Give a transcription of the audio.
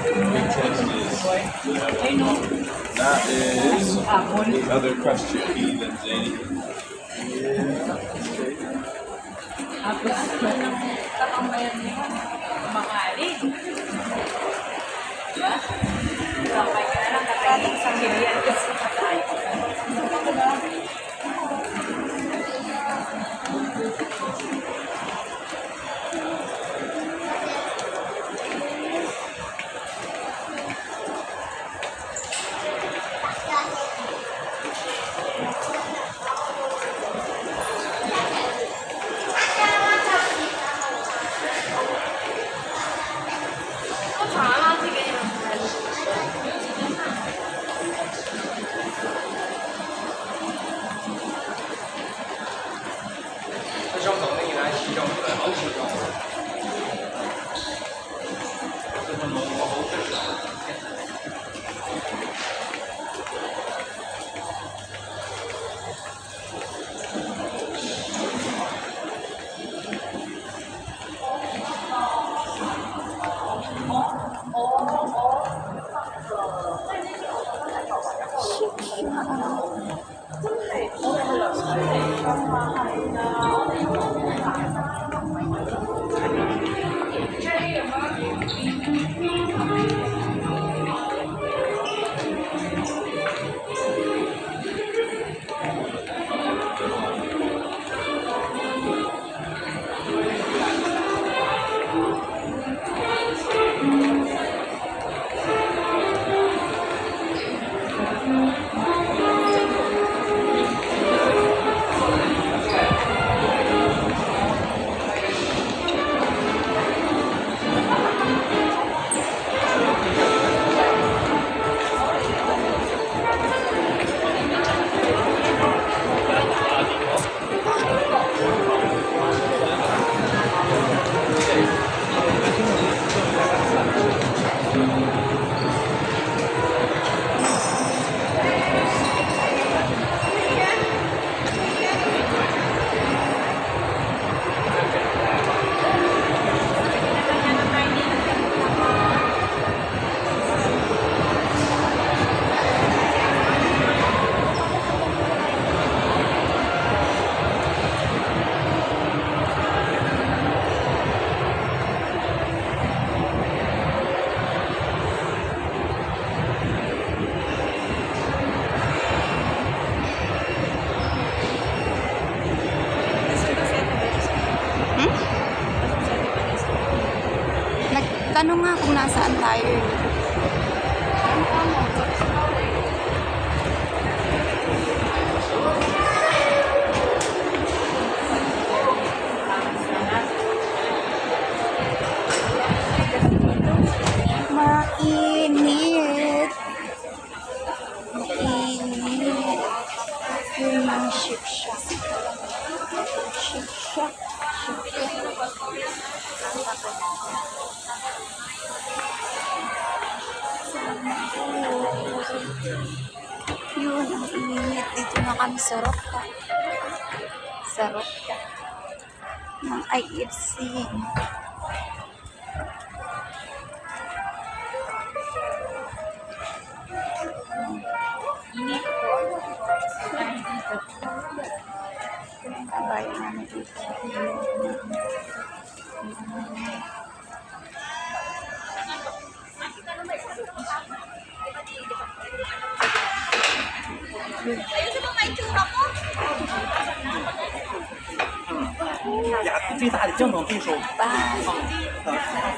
Big test is that is the other question. Heathen Zany. Tapos, kakambayan niyo, mga alin. Diba? Kapag ka lang kakain sa kiliyan kasi kakain. Tanong nga kung nasaan tayo. Mainit. Mainit. Yun ang ship-shack. Ship-shack. Yun, ang init. Dito na kami sa Roca. Sa Roca. Ng IFC. Init po. Bayan namin dito. Ayun sa mga itsura ko. 最大的降档对手 Bye.